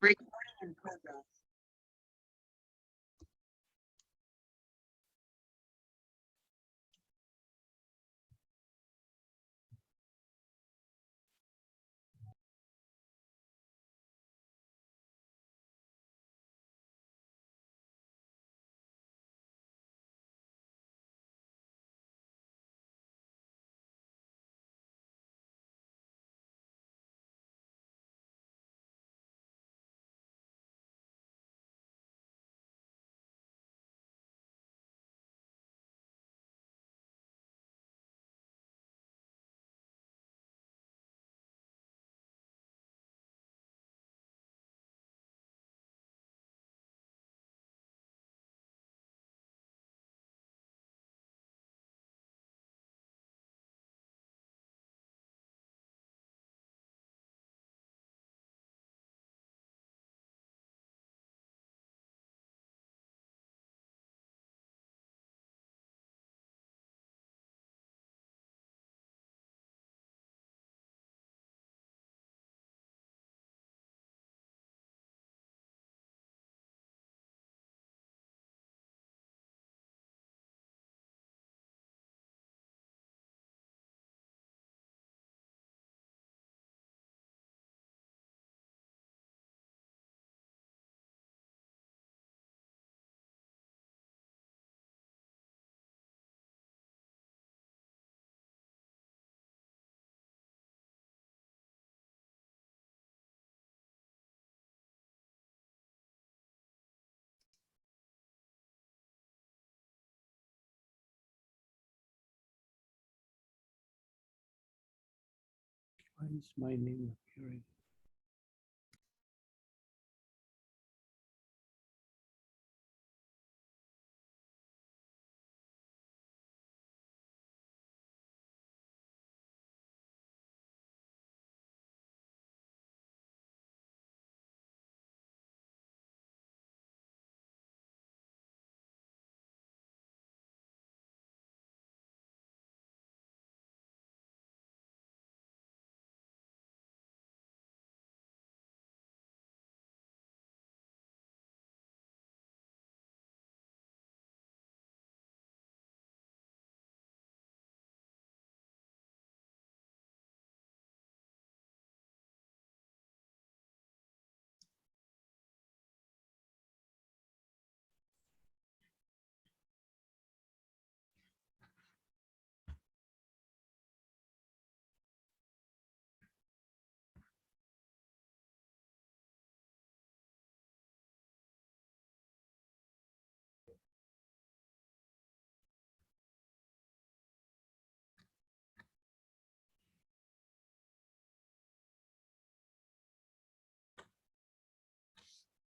Recording in progress. Why is my name appearing?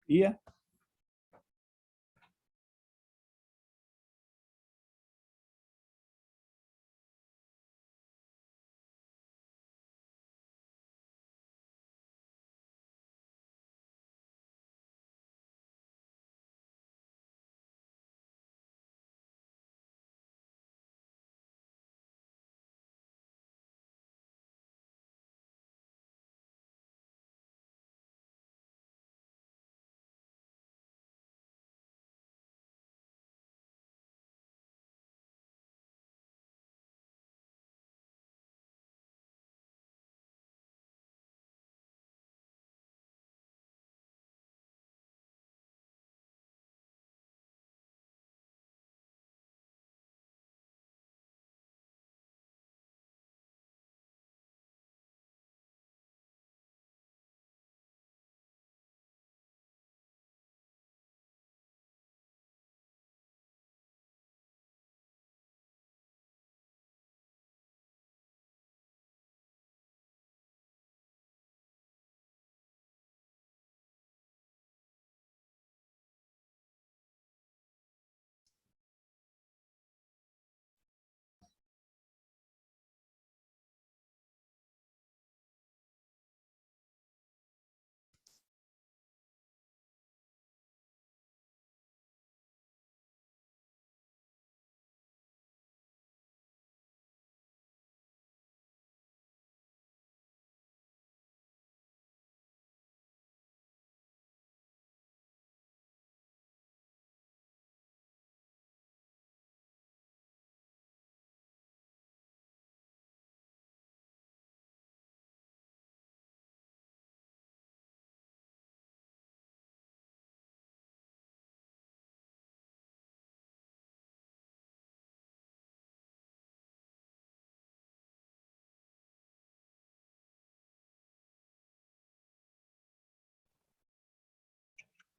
Yeah.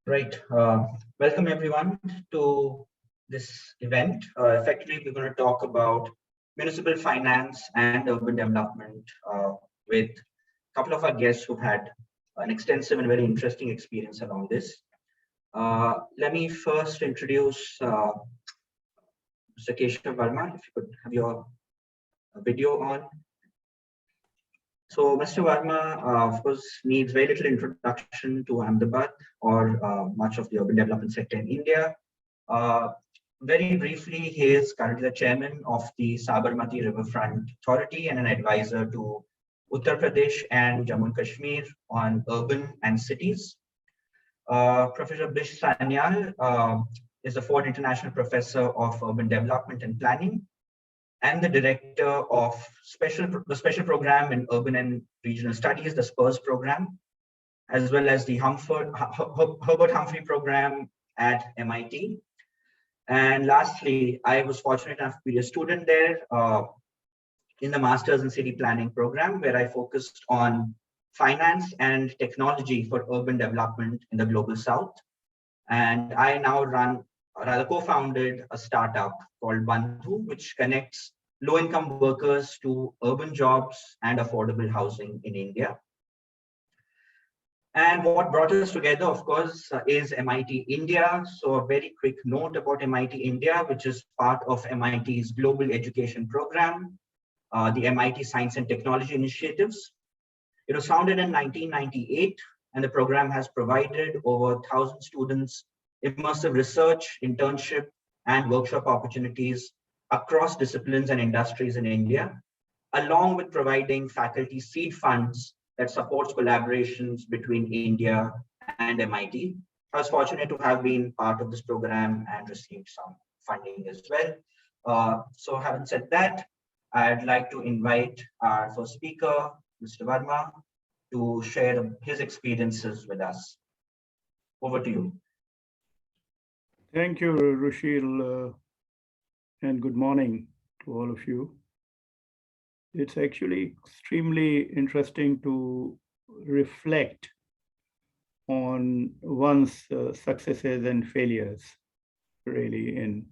Right. Welcome everyone to this event. Effectively, we're going to talk about municipal finance and urban development with a couple of our guests who've had an extensive and very interesting experience around this. Let me first introduce Mr. Keshav Varma. If you could have your video on. So Mr. Varma, of course, needs very little introduction to Ahmedabad or much of the urban development sector in India. Very briefly, he is currently the chairman of the Sabarmati Riverfront Authority and an advisor to Uttar Pradesh and Jammu and Kashmir on urban and cities. Professor Bish Sanyal is the Ford International Professor of Urban Development and Planning and the director of the special program in urban and regional studies, the SPURS program, as well as the Herbert Humphrey program at MIT. And lastly, I was fortunate enough to be a student there in the Masters in City Planning program, where I focused on finance and technology for urban development in the global South. And I now co-founded a startup called Bandhu, which connects low-income workers to urban jobs and affordable housing in India. And what brought us together, of course, is MIT India. So a very quick note about MIT India, which is part of MIT's global education program, the MIT Science and Technology Initiatives. It was founded in 1998, and the program has provided over 1,000 students immersive research, internship, and workshop opportunities across disciplines and industries in India, along with providing faculty seed funds that supports collaborations between India and MIT. I was fortunate to have been part of this program and received some funding as well. So having said that, I'd like to invite our first speaker, Mr. Varma, to share his experiences with us. Over to you. Thank you, Rushil, and good morning to all of you. It's actually extremely interesting to reflect on one's successes and failures, really, in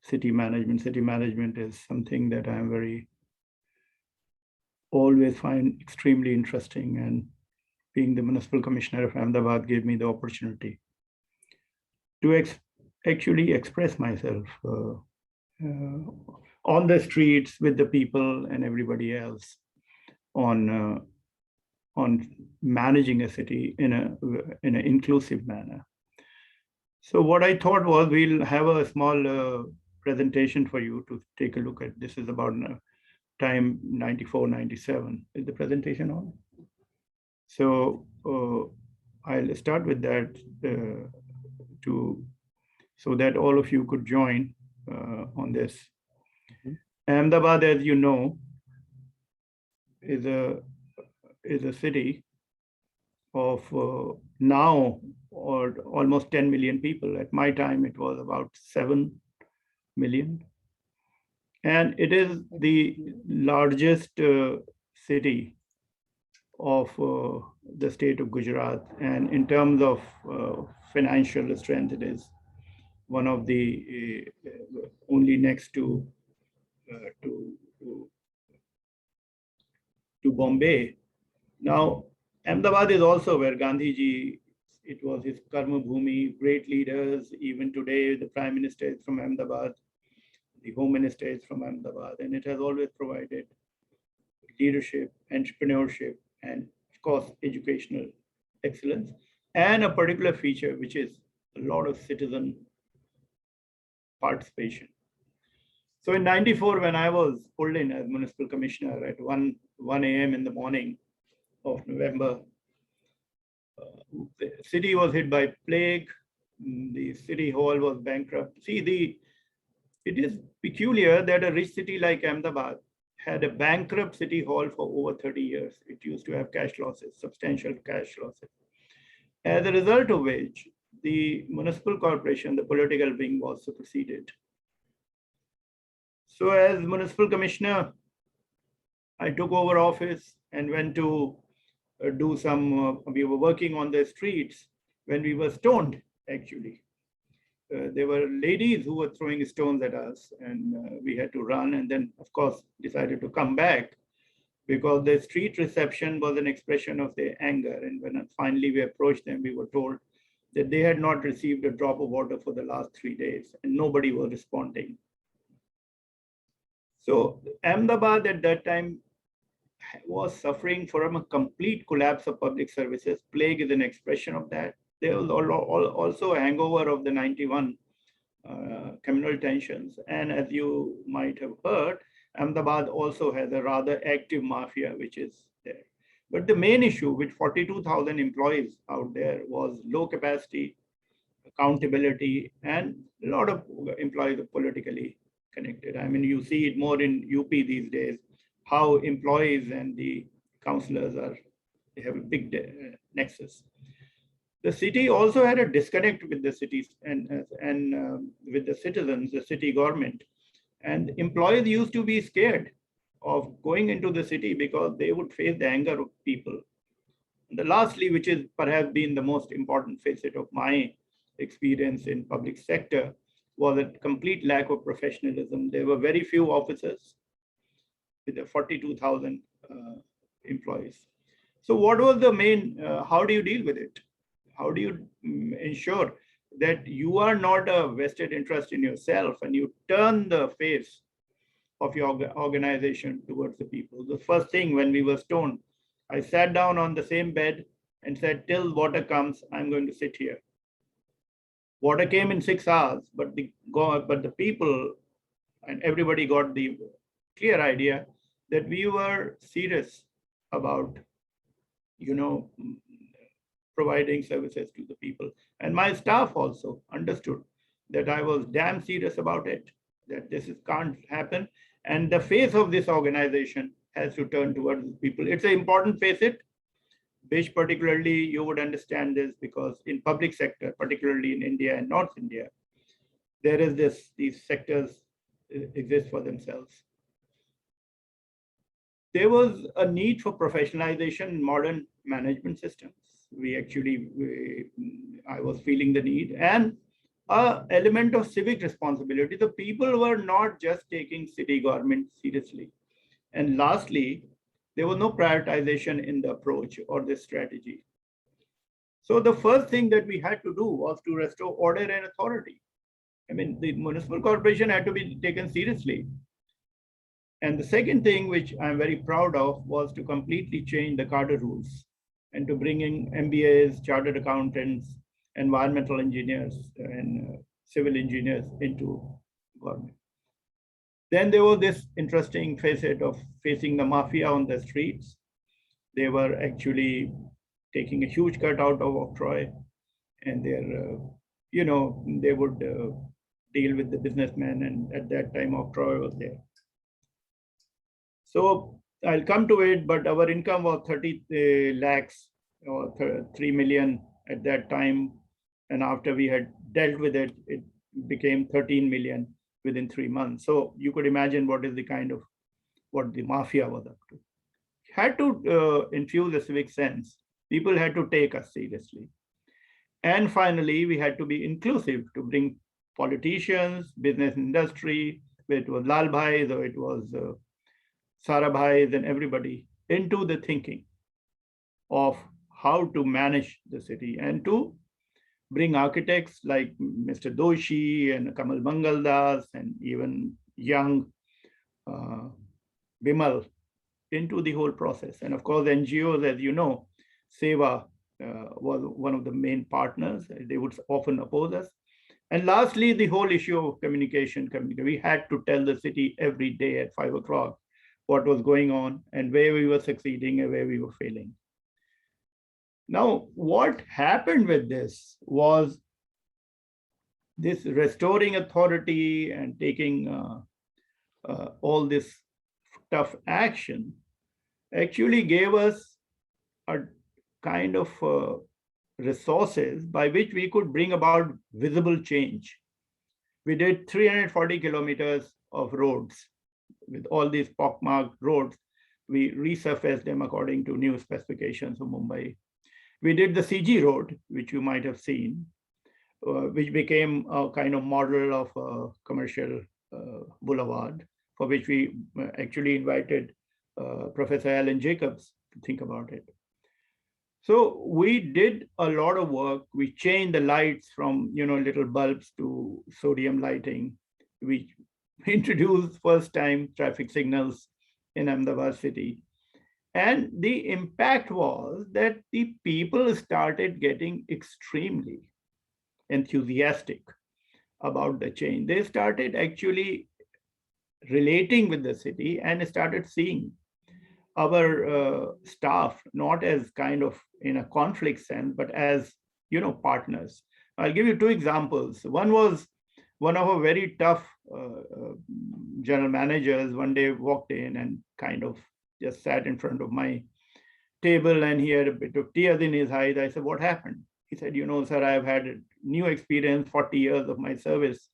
city management. City management is something that I'm always find extremely interesting, and being the Municipal Commissioner of Ahmedabad gave me the opportunity to actually express myself on the streets with the people and everybody else on managing a city in an inclusive manner. So what I thought was we'll have a small presentation for you to take a look at. This is about time 94, 97. Is the presentation on? So I'll start with that so that all of you could join on this. Ahmedabad, as you know, is a city of now or almost 10 million people. At my time, it was about 7 million. And it is the largest city of the state of Gujarat. And in terms of financial strength, it is one of the only next to Bombay. Now, Ahmedabad is also where Gandhiji, it was his karma bhumi, great leaders. Even today, the Prime Minister is from Ahmedabad, the Home Minister is from Ahmedabad, and it has always provided leadership, entrepreneurship, and of course, educational excellence, and a particular feature, which is a lot of citizen participation. So in 94, when I was pulled in as municipal commissioner at 1 a.m. in the morning of November, the city was hit by plague. The city hall was bankrupt. See, it is peculiar that a rich city like Ahmedabad had a bankrupt city hall for over 30 years. It used to have cash losses, substantial cash losses. As a result of which, the municipal corporation, the political wing, was superseded. So as municipal commissioner, I took over office and went to do some, we were working on the streets when we were stoned actually. There were ladies who were throwing stones at us, and we had to run, and then, of course, decided to come back because the street reception was an expression of their anger. And when finally we approached them, we were told that they had not received a drop of water for the last 3 days, and nobody was responding. So Ahmedabad at that time was suffering from a complete collapse of public services. Plague is an expression of that. There was also a hangover of the 91 communal tensions. And as you might have heard, Ahmedabad also has a rather active mafia, which is there. But the main issue with 42,000 employees out there was low capacity, accountability, and a lot of employees are politically connected. I mean, you see it more in UP these days, how employees and the councillors they have a big nexus. The city also had a disconnect with the cities and with the citizens, the city government. And employees used to be scared of going into the city because they would face the anger of people. And lastly, which is perhaps been the most important facet of my experience in public sector, was a complete lack of professionalism. There were very few officers with the 42,000 employees. So what was the main, how do you deal with it? How do you ensure that you are not a vested interest in yourself and you turn the face of your organization towards the people? The first thing when we were stoned, I sat down on the same bed and said, till water comes, I'm going to sit here. Water came in 6 hours, but the people and everybody got the clear idea that we were serious about, providing services to the people. And my staff also understood that I was damn serious about it, that can't happen. And the face of this organization has to turn towards people. It's an important facet, which particularly you would understand this because in public sector, particularly in India and North India, there is these sectors exist for themselves. There was a need for professionalization in modern management systems. I was feeling the need and an element of civic responsibility. The people were not just taking city government seriously. And lastly, there was no prioritization in the approach or the strategy. So the first thing that we had to do was to restore order and authority. I mean, the municipal corporation had to be taken seriously. And the second thing, which I'm very proud of, was to completely change the cadre rules and to bring in MBAs, chartered accountants, environmental engineers, and civil engineers into government. Then there was this interesting facet of facing the mafia on the streets. They were actually taking a huge cut out of octroi, and they would deal with the businessmen, and at that time octroi was there. So I'll come to it, but our income was 30 lakhs or 3 million at that time. And after we had dealt with it, it became 13 million within 3 months. So you could imagine what the mafia was up to. Had to infuse a civic sense. People had to take us seriously. And finally, we had to be inclusive to bring politicians, business industry, whether it was Lal Bhais or it was Sarabhais and everybody into the thinking of how to manage the city and to bring architects like Mr. Doshi and Kamal Mangaldas and even young Bimal into the whole process. And of course, NGOs, as you know, Seva was one of the main partners. They would often oppose us. And lastly, the whole issue of communication. We had to tell the city every day at 5 o'clock what was going on and where we were succeeding and where we were failing. Now, what happened with this was this restoring authority and taking all this tough action actually gave us a kind of resources by which we could bring about visible change. We did 340 kilometers of roads with all these pockmarked roads. We resurfaced them according to new specifications of Mumbai. We did the CG road, which you might have seen. which became a kind of model of a commercial boulevard, for which we actually invited Professor Alan Jacobs to think about it. So we did a lot of work. We changed the lights from little bulbs to sodium lighting. We introduced first time traffic signals in Ahmedabad city. And the impact was that the people started getting extremely enthusiastic about the change. They started actually relating with the city and started seeing our staff not as kind of in a conflict sense, but as partners. I'll give you two examples. One was one of our very tough general managers one day walked in and kind of just sat in front of my table, and he had a bit of tears in his eyes. I said, "What happened?" He said, "Sir, I've had a new experience, 40 years of my service.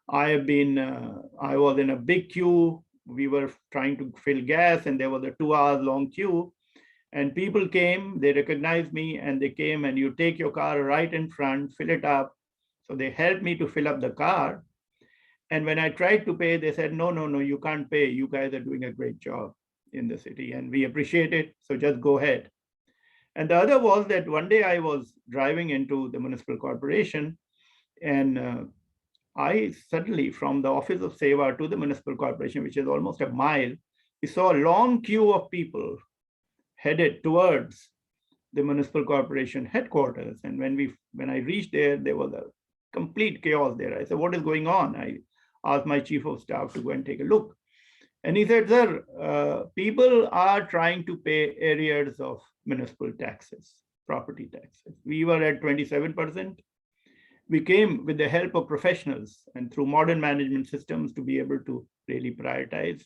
I was in a big queue. We were trying to fill gas, and there was a 2 hours long queue. And people came, they recognized me, and they came, and you take your car right in front, fill it up." So they helped me to fill up the car. And when I tried to pay, they said, no, you can't pay. You guys are doing a great job in the city, and we appreciate it. So just go ahead. And the other was that one day I was driving into the municipal corporation, and I suddenly, from the office of Seva to the municipal corporation, which is almost a mile, we saw a long queue of people headed towards the municipal corporation headquarters. And when I reached there was a complete chaos there. I said, "What is going on?" I asked my chief of staff to go and take a look. And he said, "Sir, people are trying to pay arrears of municipal taxes, property taxes. We were at 27%. We came with the help of professionals and through modern management systems to be able to really prioritize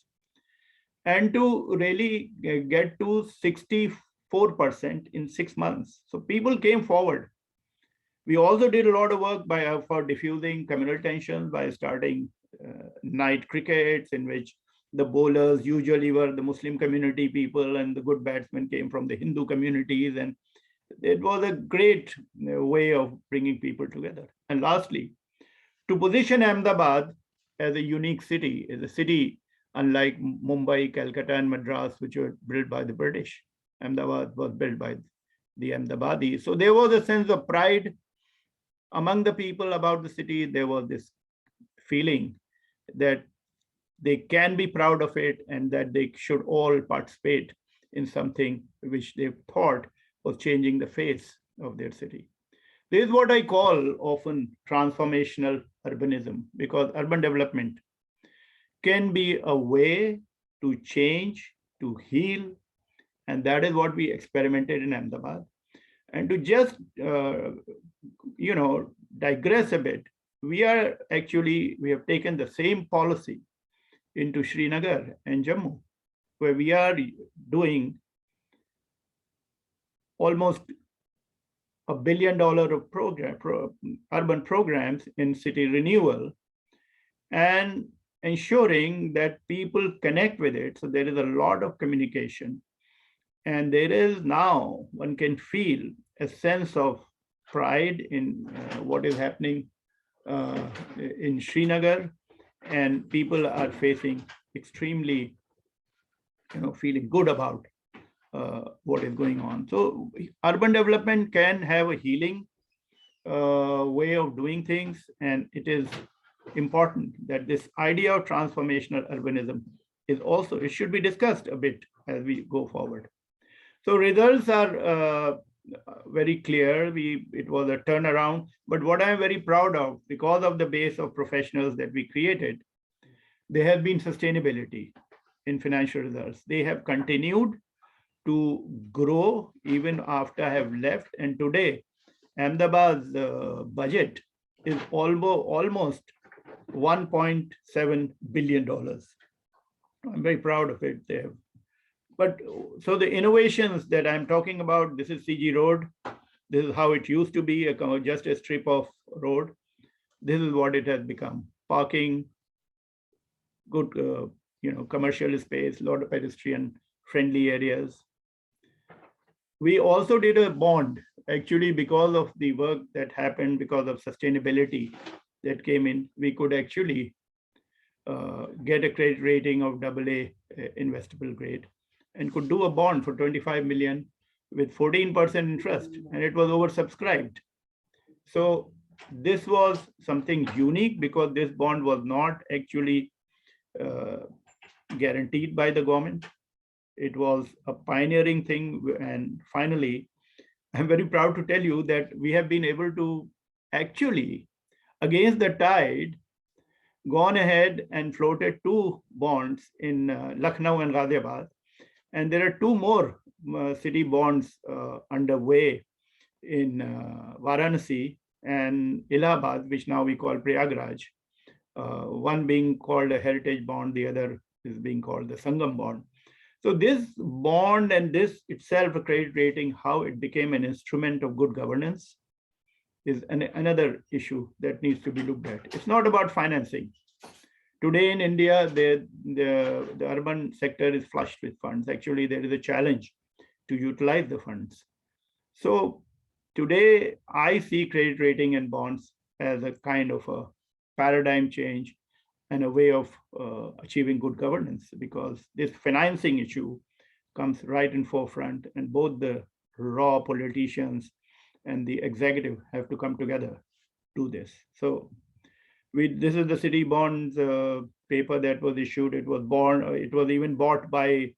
and to really get to 64% in 6 months." So people came forward. We also did a lot of work for diffusing communal tensions by starting night crickets, in which the bowlers usually were the Muslim community people and the good batsmen came from the Hindu communities. And it was a great way of bringing people together. And lastly, to position Ahmedabad as a unique city, as a city unlike Mumbai, Calcutta, and Madras, which were built by the British. Ahmedabad was built by the Ahmedabadis. So there was a sense of pride among the people about the city. There was this feeling that they can be proud of it and that they should all participate in something which they thought was changing the face of their city. This is what I call often transformational urbanism, because urban development can be a way to change, to heal, and that is what we experimented in Ahmedabad. And to just digress a bit, we have taken the same policy into Srinagar and Jammu, where we are doing almost $1 billion of urban programs in city renewal and ensuring that people connect with it. So there is a lot of communication. And there is now, one can feel a sense of pride in what is happening in Srinagar, and people are facing extremely, feeling good about what is going on. So urban development can have a healing way of doing things, and it is important that this idea of transformational urbanism it should be discussed a bit as we go forward. So results are very clear. It was a turnaround, but what I'm very proud of, because of the base of professionals that we created, there has been sustainability in financial results. They have continued to grow even after I have left. And today, Ahmedabad's budget is almost $1.7 billion. I'm very proud of it. But so the innovations that I'm talking about, this is CG Road. This is how it used to be, just a strip of road. This is what it has become. Parking, good, commercial space, a lot of pedestrian friendly areas. We also did a bond actually, because of the work that happened, because of sustainability that came in, we could actually get a credit rating of AA investable grade and could do a bond for 25 million with 14% interest, and it was oversubscribed. So this was something unique because this bond was not actually guaranteed by the government. It was a pioneering thing. And finally, I'm very proud to tell you that we have been able to actually, against the tide, gone ahead and floated 2 bonds in Lucknow and Ghaziabad. And there are 2 more city bonds underway in Varanasi and Allahabad, which now we call Prayagraj. One being called a heritage bond, the other is being called the Sangam bond. So this bond and this itself, a credit rating, how it became an instrument of good governance is another issue that needs to be looked at. It's not about financing. Today in India, the urban sector is flushed with funds. Actually, there is a challenge to utilize the funds. So today, I see credit rating and bonds as a kind of a paradigm change and a way of achieving good governance, because this financing issue comes right in forefront, and both the raw politicians and the executive have to come together to this. So this is the city bonds paper that was issued. It was even bought by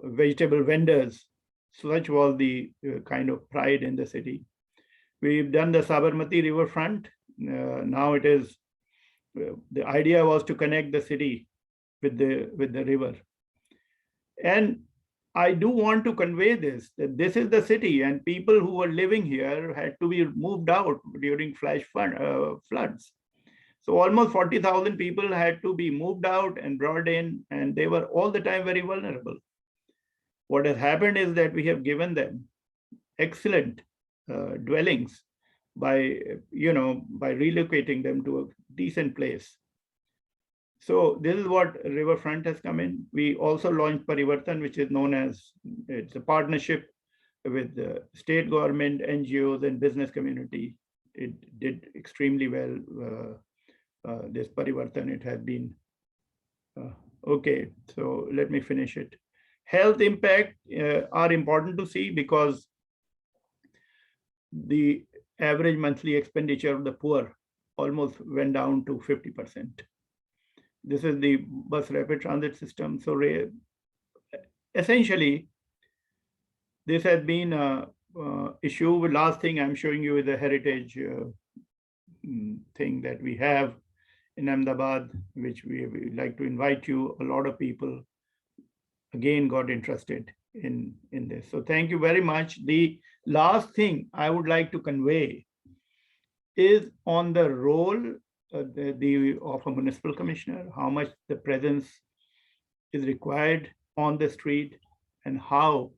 vegetable vendors. Such was the kind of pride in the city. We've done the Sabarmati riverfront. Now it is, the idea was to connect the city with the river. And I do want to convey this, that this is the city, and people who were living here had to be moved out during flash floods. So almost 40,000 people had to be moved out and brought in, and they were all the time very vulnerable. What has happened is that we have given them excellent dwellings by relocating them to a decent place. So this is what riverfront has come in. We also launched Parivartan, which is known as, it's a partnership with the state government, NGOs, and business community. It did extremely well. This Parivartan, it has been okay. So let me finish it. Health impact are important to see, because the average monthly expenditure of the poor almost went down to 50%. This is the bus rapid transit system. So essentially, this has been an issue. The last thing I'm showing you is a heritage thing that we have in Ahmedabad, which we like to invite you. A lot of people, again, got interested in this. So thank you very much. The last thing I would like to convey is on the role of a municipal commissioner, how much the presence is required on the street, and how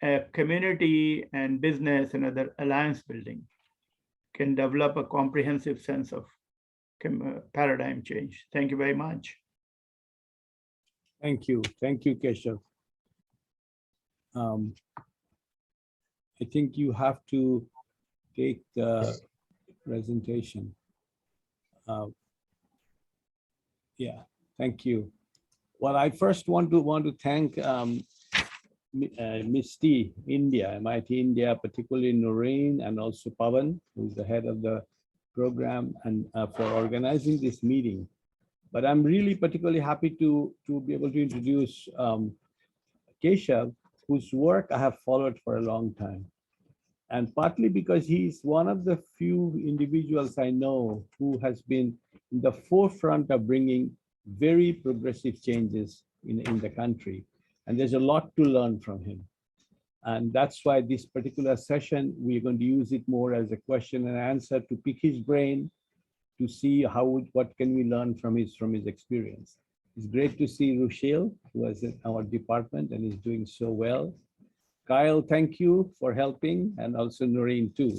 a community and business and other alliance building can develop a comprehensive sense of paradigm change. Thank you very much. Thank you, Keshav. I think you have to take the presentation. Yeah, thank you. Well, I first want to thank MIST India, MIT India, particularly Noreen and also Pavan, who's the head of the program, and for organizing this meeting. But I'm really particularly happy to be able to introduce Keshav, whose work I have followed for a long time. And partly because he's one of the few individuals I know who has been in the forefront of bringing very progressive changes in the country. And there's a lot to learn from him. And that's why this particular session, we're going to use it more as a question and answer to pick his brain, to see what can we learn from his experience. It's great to see Rushil, who is in our department and is doing so well. Kyle, thank you for helping, and also Noreen too.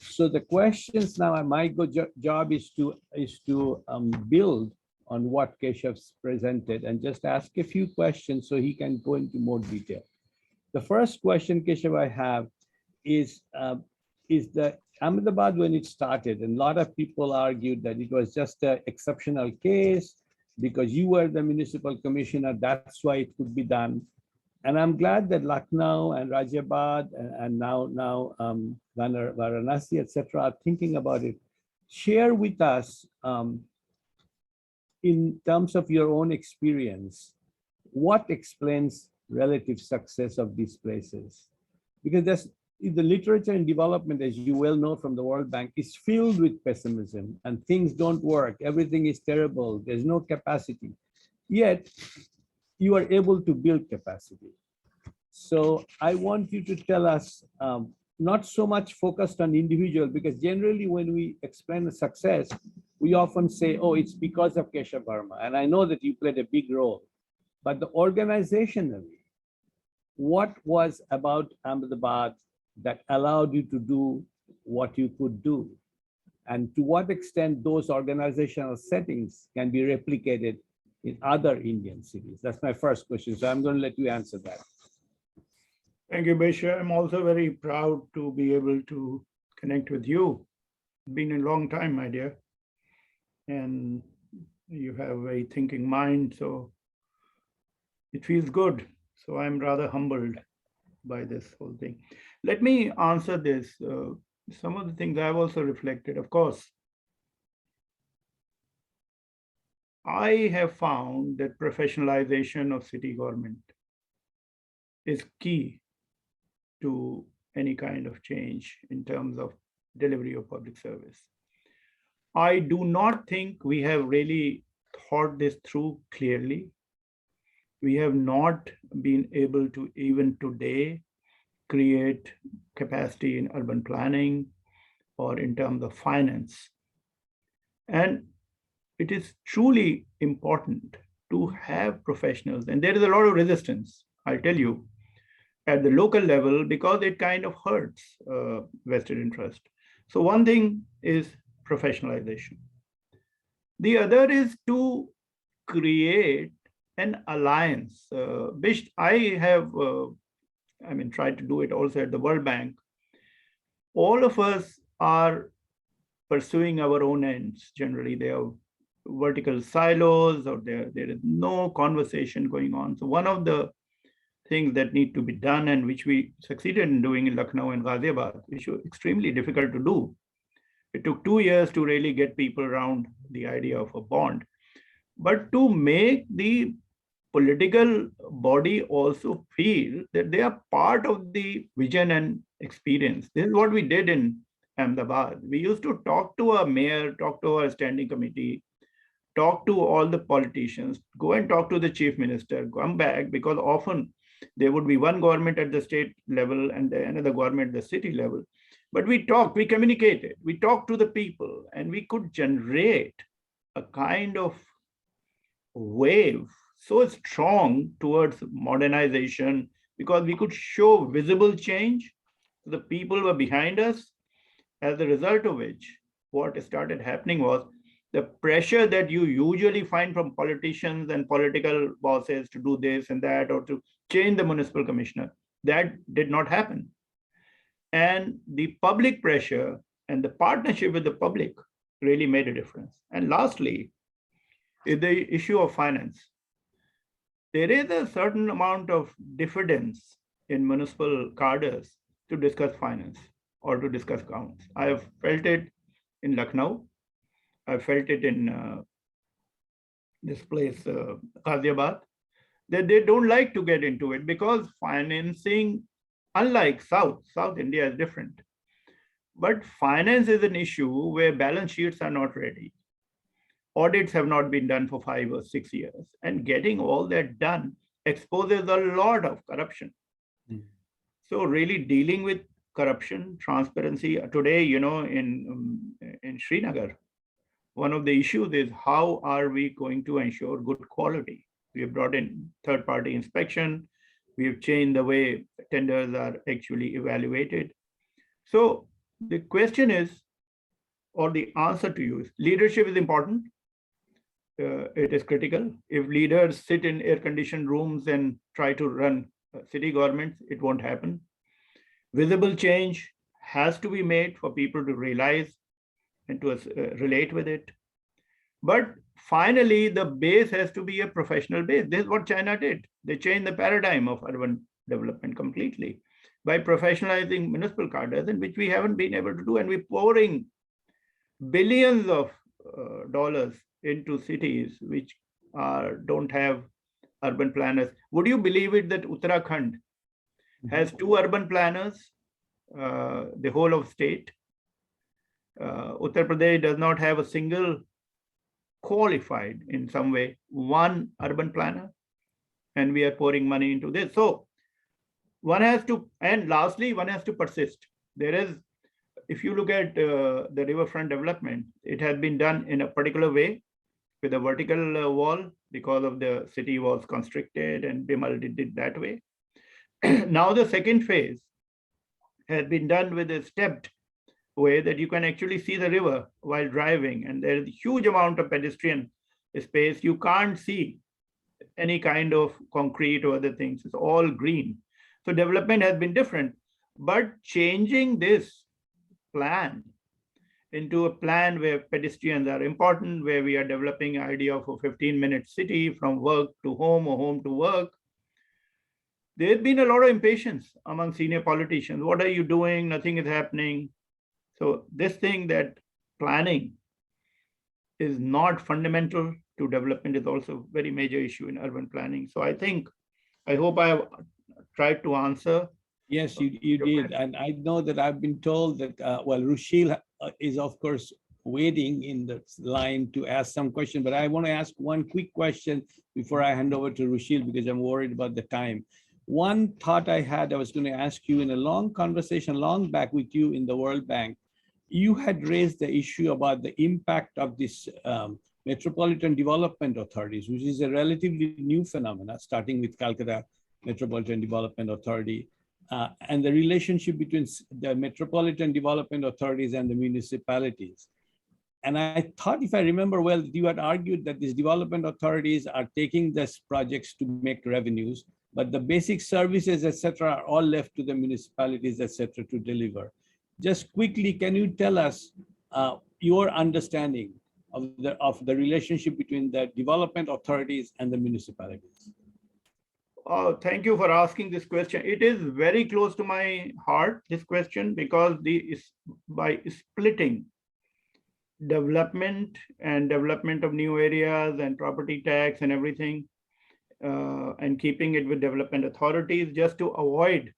So the questions now, my job is to build on what Keshav's presented and just ask a few questions so he can go into more detail. The first question, Keshav, I have is the Ahmedabad when it started, and a lot of people argued that it was just an exceptional case because you were the municipal commissioner, that's why it could be done. And I'm glad that Lucknow and Rajabad and now Varanasi, etc., are thinking about it. Share with us, in terms of your own experience, what explains relative success of these places? Because there's the literature in development, as you well know from the World Bank, is filled with pessimism and things don't work. Everything is terrible. There's no capacity. Yet you are able to build capacity. So I want you to tell us, not so much focused on individual, because generally when we explain the success, we often say, oh, it's because of Keshav Varma. And I know that you played a big role, but the organizationally, what was about Ahmedabad that allowed you to do what you could do? And to what extent those organizational settings can be replicated in other Indian cities? That's my first question. So I'm going to let you answer that. Thank you, Besha. I'm also very proud to be able to connect with you. It's been a long time, my dear. And you have a very thinking mind, so it feels good. So I'm rather humbled by this whole thing. Let me answer this. Some of the things I've also reflected, of course. I have found that professionalization of city government is key to any kind of change in terms of delivery of public service. I do not think we have really thought this through clearly. We have not been able to, even today, create capacity in urban planning or in terms of finance. And it is truly important to have professionals. And there is a lot of resistance, I'll tell you, at the local level, because it kind of hurts vested interest. So one thing is professionalization. The other is to create an alliance, which I have, tried to do it also at the World Bank. All of us are pursuing our own ends. Generally, they are vertical silos, or there is no conversation going on. So one of the things that need to be done, and which we succeeded in doing in Lucknow and Ghaziabad, which was extremely difficult to do. It took 2 years to really get people around the idea of a bond. But to make the political body also feel that they are part of the vision and experience. This is what we did in Ahmedabad. We used to talk to our mayor, talk to our standing committee, talk to all the politicians, go and talk to the chief minister, come back, because often there would be one government at the state level and another government at the city level. But we talked, we communicated, we talked to the people, and we could generate a kind of wave so strong towards modernization, because we could show visible change. The people were behind us, as a result of which what started happening was the pressure that you usually find from politicians and political bosses to do this and that, or to change the municipal commissioner, that did not happen. And the public pressure and the partnership with the public really made a difference. And lastly, is the issue of finance. There is a certain amount of diffidence in municipal cadres to discuss finance or to discuss accounts. I have felt it in Lucknow. I felt it in this place, Ghaziabad, that they don't like to get into it, because financing, unlike South India is different. But finance is an issue where balance sheets are not ready. Audits have not been done for 5 or 6 years. And getting all that done exposes a lot of corruption. So really dealing with corruption, transparency. Today, in Srinagar, one of the issues is how are we going to ensure good quality? We have brought in third-party inspection. We have changed the way tenders are actually evaluated. So the question is, or the answer to you is, leadership is important. It is critical. If leaders sit in air-conditioned rooms and try to run city governments, it won't happen. Visible change has to be made for people to realize and to relate with it. But finally, the base has to be a professional base. This is what China did. They changed the paradigm of urban development completely by professionalizing municipal cadres, in which we haven't been able to do. And we're pouring billions of dollars into cities which don't have urban planners. Would you believe it that Uttarakhand has 2 urban planners, the whole of state? Uttar Pradesh does not have a single qualified in some way 1 urban planner, and we are pouring money into this. So one has to, and lastly, one has to persist. There is, if you look at the riverfront development, it has been done in a particular way with a vertical wall because of the city was constricted, and Bimal did it that way. Now the second phase has been done with a stepped way that you can actually see the river while driving, and there is a huge amount of pedestrian space. You can't see any kind of concrete or other things. It's all green. So development has been different, but changing this plan into a plan where pedestrians are important, where we are developing an idea of a 15-minute city from work to home or home to work. There's been a lot of impatience among senior politicians. What are you doing? Nothing is happening. So this thing that planning is not fundamental to development is also a very major issue in urban planning. So I hope I have tried to answer. Yes, you did. And I know that I've been told that, well, Rushil is, of course, waiting in the line to ask some question, but I want to ask one quick question before I hand over to Rushil, because I'm worried about the time. One thought I had, I was going to ask you in a long conversation, long back with you in the World Bank, you had raised the issue about the impact of this Metropolitan Development Authorities, which is a relatively new phenomena, starting with Calcutta Metropolitan Development Authority, and the relationship between the Metropolitan Development Authorities and the municipalities. And I thought, if I remember well, you had argued that these development authorities are taking these projects to make revenues, but the basic services, et cetera, are all left to the municipalities, et cetera, to deliver. Just quickly, can you tell us your understanding of the relationship between the development authorities and the municipalities? Oh, thank you for asking this question. It is very close to my heart, this question, because by splitting development of new areas and property tax and everything, and keeping it with development authorities just to avoid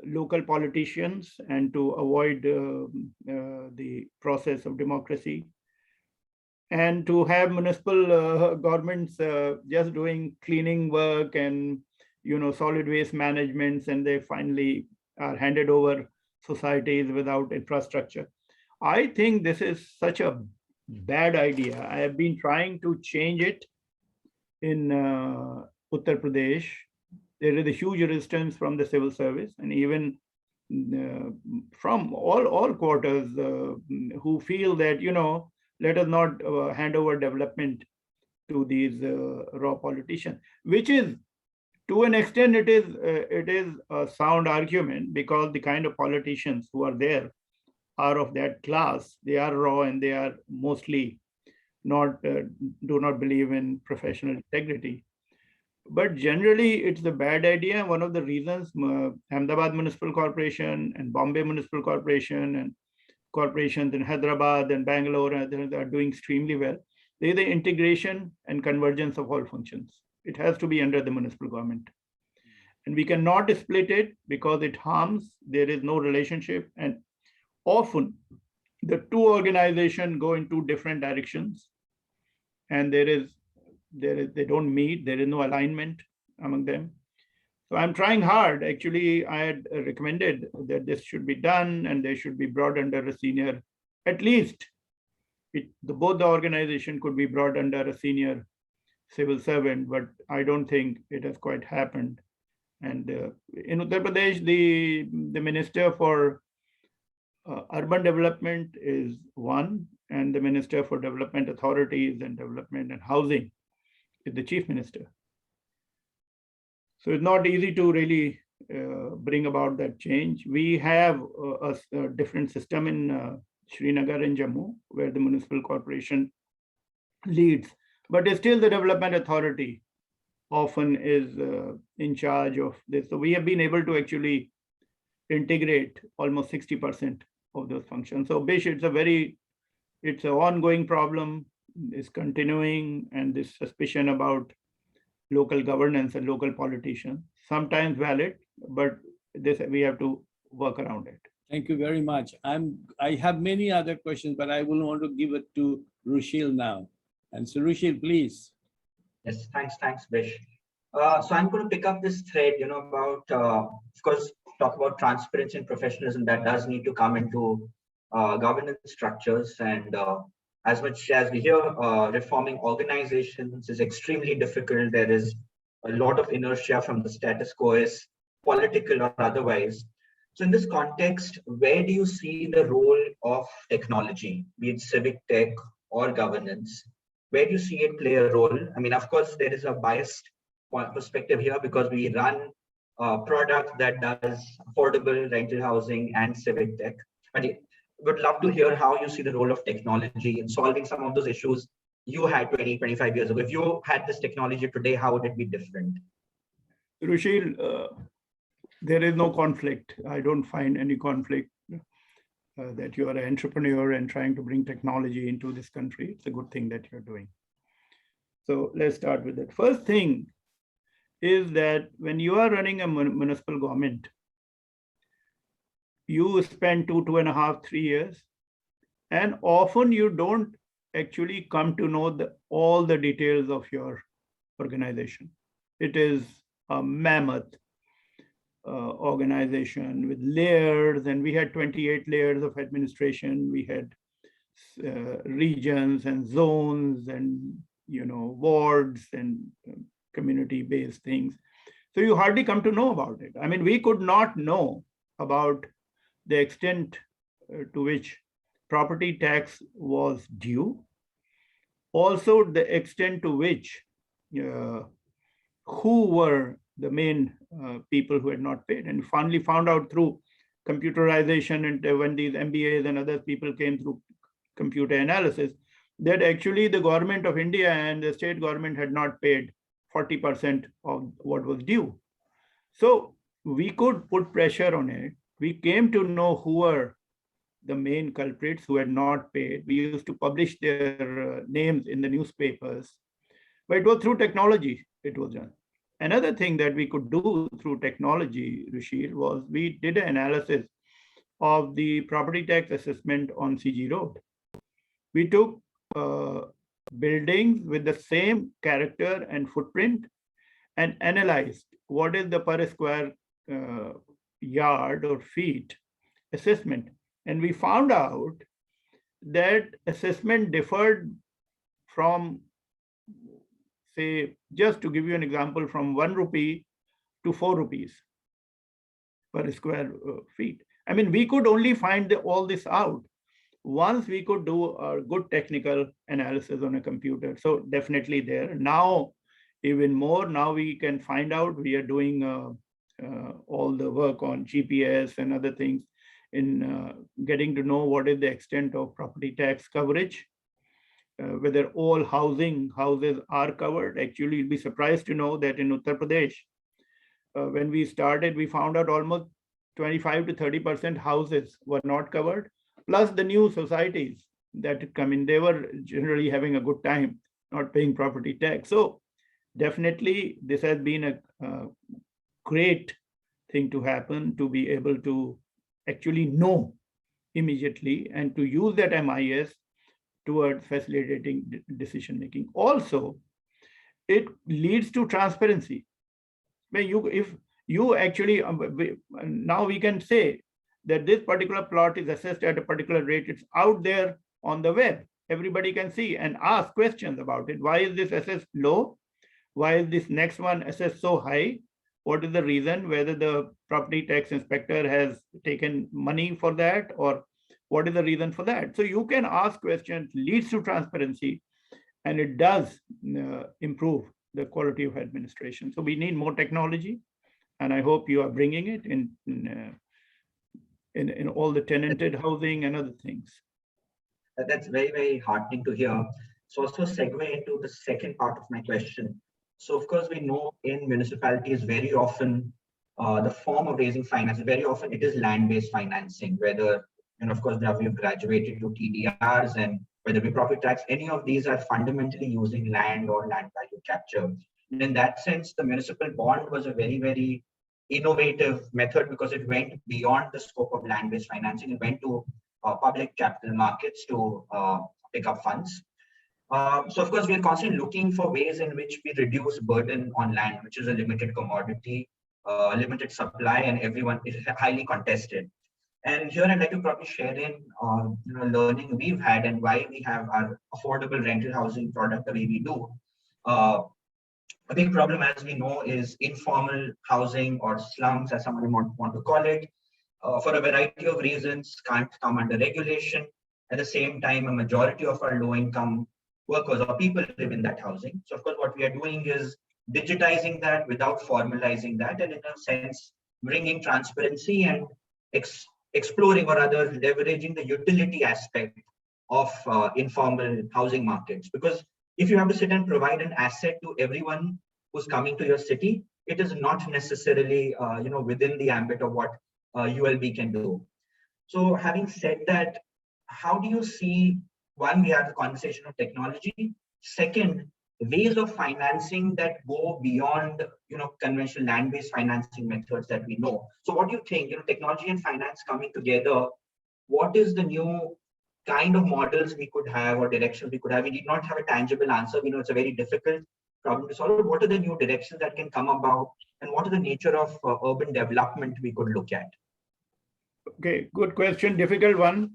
local politicians and to avoid the process of democracy, and to have municipal governments just doing cleaning work and solid waste managements, and they finally are handed over societies without infrastructure. I think this is such a bad idea. I have been trying to change it in Uttar Pradesh. There is a huge resistance from the civil service, and even from all quarters who feel that, let us not hand over development to these raw politicians, which is, to an extent, it is a sound argument, because the kind of politicians who are there are of that class. They are raw, and they are mostly do not believe in professional integrity. But generally, it's a bad idea. One of the reasons Ahmedabad Municipal Corporation and Bombay Municipal Corporation and corporations in Hyderabad and Bangalore are doing extremely well. There is the integration and convergence of all functions. It has to be under the municipal government. And we cannot split it because it harms. There is no relationship. And often the two organizations go in 2 different directions. And they don't meet. There is no alignment among them. So I'm trying hard. Actually, I had recommended that this should be done, and they should be brought under a senior, at least both the organization could be brought under a senior civil servant, but I don't think it has quite happened. And in Uttar Pradesh, the Minister for Urban Development is one, and the Minister for Development Authorities and Development and Housing is the Chief Minister. So it's not easy to really bring about that change. We have a different system in Srinagar and Jammu, where the municipal corporation leads, but still the development authority often is in charge of this. So we have been able to actually integrate almost 60% of those functions. So Bish, it's an ongoing problem, is continuing, and this suspicion about local governance and local politicians, sometimes valid, but this we have to work around it. Thank you very much. I have many other questions, but I will want to give it to Rushil now. And so Rushil, please. Yes, thanks, Bish. So I'm going to pick up this thread, about, of course, talk about transparency and professionalism that does need to come into governance structures. And as much as we hear, reforming organizations is extremely difficult. There is a lot of inertia from the status quo, political or otherwise. So in this context, where do you see the role of technology, be it civic tech or governance? Where do you see it play a role? I mean, of course, there is a biased perspective here because we run a product that does affordable rental housing and civic tech. But I would love to hear how you see the role of technology in solving some of those issues you had 20, 25 years ago. If you had this technology today, how would it be different? Rushil, there is no conflict. I don't find any conflict that you are an entrepreneur and trying to bring technology into this country. It's a good thing that you're doing. So let's start with that. First thing is that when you are running a municipal government, you spend 2.5, 3 years, and often you don't actually come to know all the details of your organization. It is a mammoth organization with layers, and we had 28 layers of administration. We had regions and zones and wards and community-based things. So you hardly come to know about it. I mean, we could not know about the extent to which property tax was due. Also, the extent to which who were the main people who had not paid, and finally found out through computerization, and when these MBAs and other people came through computer analysis, that actually the government of India and the state government had not paid 40% of what was due. So we could put pressure on it. We came to know who were the main culprits who had not paid. We used to publish their names in the newspapers, but it was through technology it was done. Another thing that we could do through technology, Rushil, was we did an analysis of the property tax assessment on CG Road. We took buildings with the same character and footprint and analyzed what is the per square yard or feet assessment. And we found out that assessment differed from, say, just to give you an example, from 1 rupee to 4 rupees per square feet. I mean, we could only find all this out once we could do a good technical analysis on a computer. So definitely there. Now, even more, now we can find out. We are doing all the work on GPS and other things in getting to know what is the extent of property tax coverage, whether all houses are covered. Actually, you'll be surprised to know that in Uttar Pradesh, when we started, we found out almost 25 to 30% houses were not covered, plus the new societies that come in, they were generally having a good time not paying property tax. So definitely this has been a great thing to happen, to be able to actually know immediately and to use that MIS towards facilitating decision making. Also, it leads to transparency. If you actually, now we can say that this particular plot is assessed at a particular rate, it's out there on the web. Everybody can see and ask questions about it. Why is this assessed low? Why is this next one assessed so high? What is the reason? Whether the property tax inspector has taken money for that, or what is the reason for that? So you can ask questions, leads to transparency, and it does improve the quality of administration. So we need more technology. And I hope you are bringing it in all the tenanted housing and other things. That's very, very heartening to hear. So also segue into the second part of my question. So of course, we know in municipalities very often the form of raising finance, very often it is land-based financing, whether, and of course, now we've graduated to TDRs and whether we profit tax, any of these are fundamentally using land or land value capture. And in that sense, the municipal bond was a very, very innovative method because it went beyond the scope of land-based financing. It went to public capital markets to pick up funds. So of course, we are constantly looking for ways in which we reduce burden on land, which is a limited commodity, limited supply, and everyone is highly contested. And here I'd like to probably share in learning we've had and why we have our affordable rental housing product the way we do. A big problem, as we know, is informal housing or slums, as someone might want to call it, for a variety of reasons, can't come under regulation. At the same time, a majority of our low-income workers or people live in that housing. So of course, what we are doing is digitizing that without formalizing that, and in a sense, bringing transparency and exploring or rather leveraging the utility aspect of informal housing markets. Because if you have to sit and provide an asset to everyone who's coming to your city, it is not necessarily within the ambit of what ULB can do. So having said that, how do you see, one, we have the conversation of technology. Second, ways of financing that go beyond conventional land-based financing methods that we know. So what do you think, technology and finance coming together, what is the new kind of models we could have or directions we could have? We did not have a tangible answer. We know it's a very difficult problem to solve. What are the new directions that can come about, and what is the nature of urban development we could look at? Okay, good question, difficult one,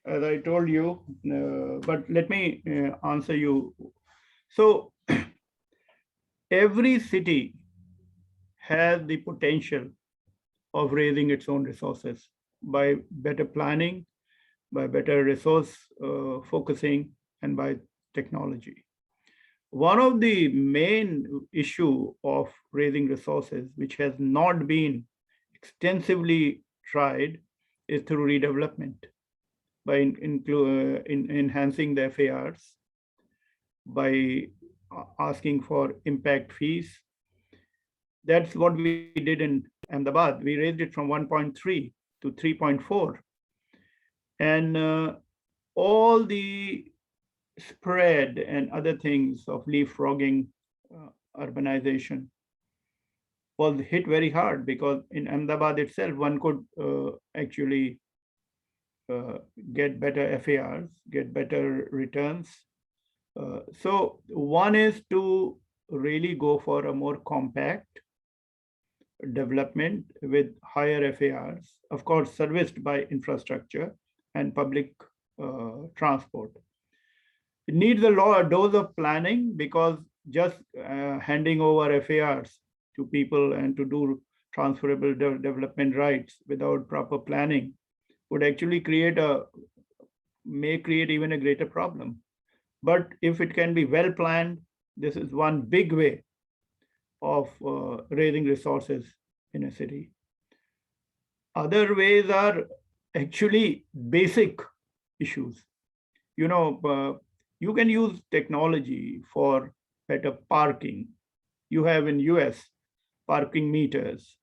as I told you, but let me answer you. So every city has the potential of raising its own resources by better planning, by better resource focusing, and by technology. One of the main issue of raising resources, which has not been extensively tried, is through redevelopment, by enhancing the FARs, by asking for impact fees. That's what we did in Ahmedabad. We raised it from 1.3 to 3.4. And all the spread and other things of leapfrogging urbanization was hit very hard, because in Ahmedabad itself, one could actually get better FARs, get better returns. So one is to really go for a more compact development with higher FARs, of course, serviced by infrastructure and public transport. It needs a dose of planning, because just handing over FARs to people and to do transferable development rights without proper planning would actually may create even a greater problem. But if it can be well planned, this is one big way of raising resources in a city. Other ways are actually basic issues. You can use technology for better parking. You have in US parking meters.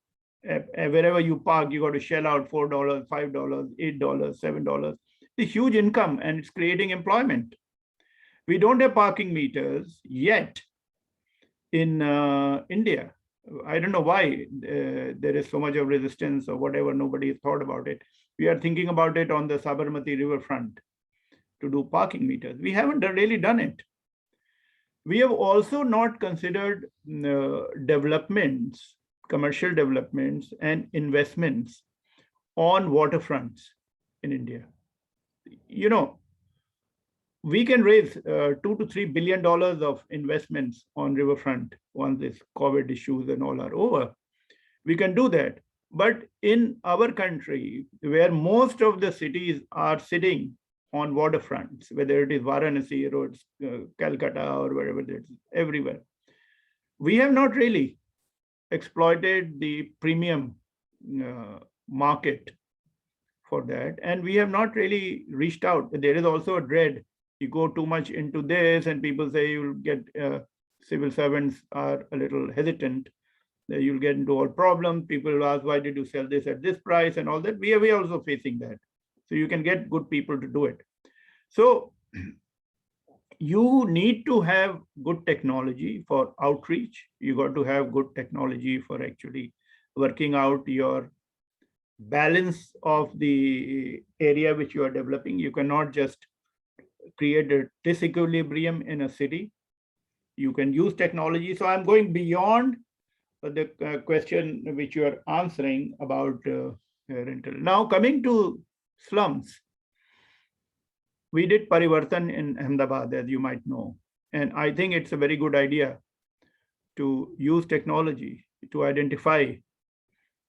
Wherever you park, you got to shell out $4, $5, $8, $7. It's a huge income, and it's creating employment. We don't have parking meters yet in India. I don't know why there is so much of resistance or whatever. Nobody has thought about it. We are thinking about it on the Sabarmati riverfront to do parking meters. We haven't really done it. We have also not considered developments, commercial developments and investments on waterfronts in India. We can raise $2 to $3 billion of investments on riverfront once this COVID issues and all are over. We can do that. But in our country, where most of the cities are sitting on waterfronts, whether it is Varanasi or it's Calcutta or wherever it is, everywhere, we have not really exploited the premium market for that. And we have not really reached out. There is also a dread. You go too much into this and people say you'll get, civil servants are a little hesitant. That you'll get into all problems. People will ask, why did you sell this at this price and all that? We are also facing that. So you can get good people to do it. So you need to have good technology for outreach. You got to have good technology for actually working out your balance of the area which you are developing. You cannot just create a disequilibrium in a city. You can use technology. So I'm going beyond the question which you are answering about rental. Now coming to slums, we did Parivartan in Ahmedabad, as you might know. And I think it's a very good idea to use technology to identify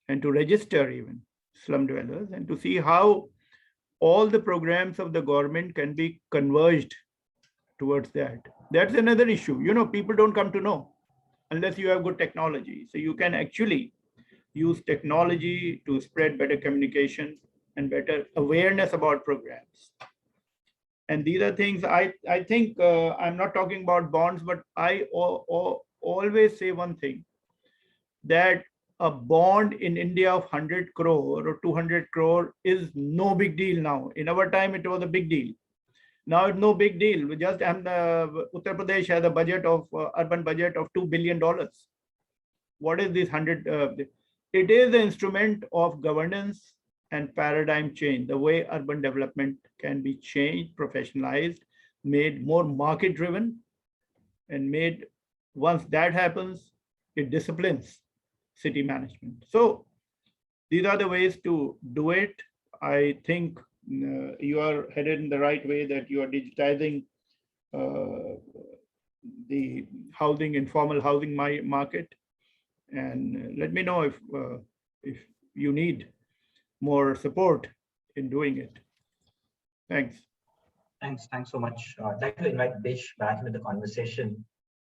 and to register even slum dwellers and to see how all the programs of the government can be converged towards that. That's another issue. You know, people don't come to know unless you have good technology. So you can actually use technology to spread better communication and better awareness about programs. And these are things I think I'm not talking about bonds, but I always say one thing, that a bond in India of 100 crore or 200 crore is no big deal now. In our time, it was a big deal. Now it's no big deal. We just Uttar Pradesh has a budget of urban budget of $2 billion. What is this 100? It is the instrument of governance and paradigm change, the way urban development can be changed, professionalized, made more market driven, and made, once that happens, it disciplines city management. So these are the ways to do it. I think you are headed in the right way, that you are digitizing the housing, informal housing market. And let me know if you need more support in doing it. Thanks. Thanks so much. I'd like to invite Bish back into the conversation.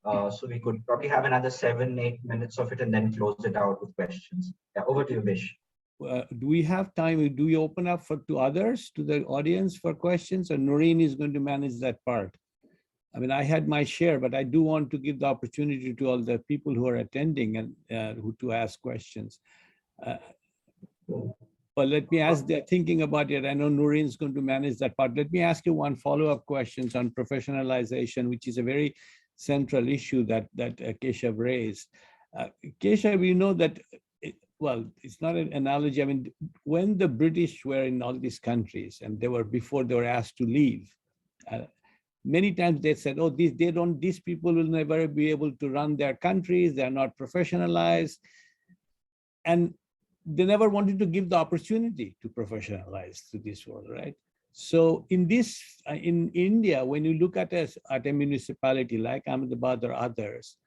So we could probably have another 7-8 minutes of it and then close it out with questions. Yeah, over to you, Bish. Do we have time? Do we open up to others, to the audience for questions, or Noreen is going to manage that part? I mean, I had my share, but I do want to give the opportunity to all the people who are attending and who to ask questions. But let me ask, they're thinking about it. I know Noreen is going to manage that part. Let me ask you one follow-up question on professionalization, which is a very central issue that Keshav raised. Keshav, you know that, well, it's not an analogy. I mean, when the British were in all these countries and before they were asked to leave, many times they said, oh, these people will never be able to run their countries. They're not professionalized. And they never wanted to give the opportunity to professionalize to this world, right? So in India, when you look at a municipality like Ahmedabad or others,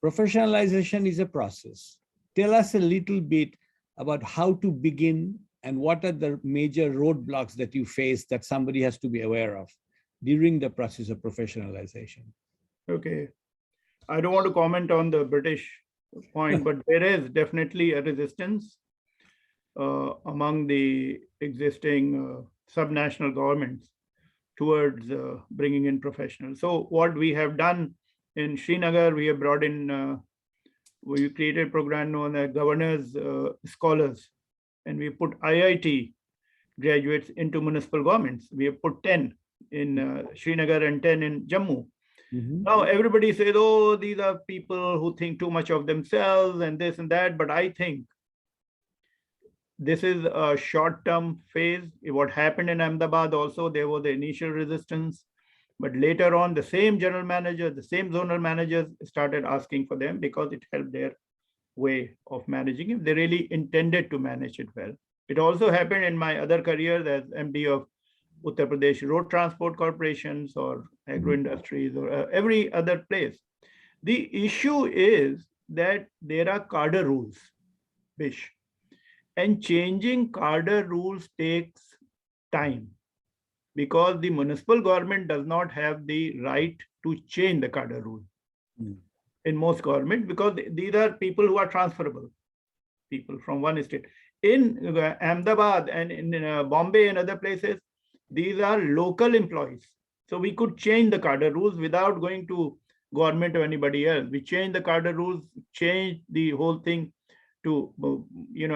professionalization is a process. Tell us a little bit about how to begin and what are the major roadblocks that you face that somebody has to be aware of during the process of professionalization. Okay. I don't want to comment on the British point, but there is definitely a resistance among the existing subnational governments towards bringing in professionals. So what we have done in Srinagar, we have brought in, we created a program known as Governors Scholars, and we put IIT graduates into municipal governments. We have put 10 in Srinagar and 10 in Jammu. Mm-hmm. Now everybody says, oh, these are people who think too much of themselves and this and that, but I think this is a short-term phase. What happened in Ahmedabad also, there was the initial resistance, but later on the same general manager, the same zonal managers started asking for them because it helped their way of managing if they really intended to manage it well. It also happened in my other career as MD of Uttar Pradesh Road Transport Corporations or agro industries or every other place. The issue is that there are cadre rules, Bish. And changing cadre rules takes time because the municipal government does not have the right to change the cadre rule. in most government, because these are people who are transferable, people from one state. In Ahmedabad and in Bombay and other places, these are local employees. So we could change the cadre rules without going to government or anybody else. We changed the cadre rules, changed the whole thing to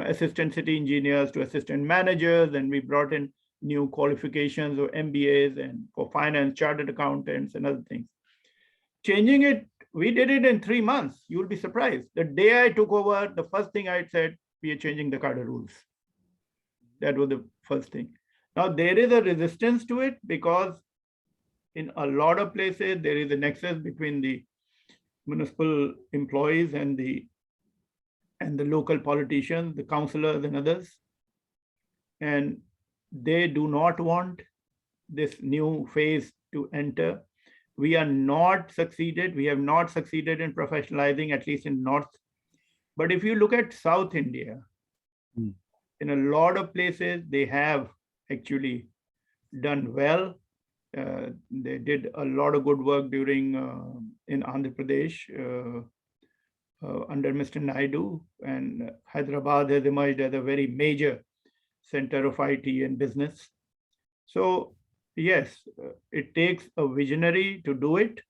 assistant city engineers to assistant managers, and we brought in new qualifications or MBAs and for finance, chartered accountants and other things. Changing it, we did it in 3 months. You'll be surprised. The day I took over, the first thing I said, we are changing the cadre rules. That was the first thing. Now there is a resistance to it because in a lot of places, there is a nexus between the municipal employees and the local politicians, the councillors and others. And they do not want this new phase to enter. We are not succeeded. We have not succeeded in professionalizing, at least in North. But if you look at South India, in a lot of places, they have actually done well. They did a lot of good work during in Andhra Pradesh under Mr. Naidu, and Hyderabad has emerged as a very major center of IT and business. So yes, it takes a visionary to do it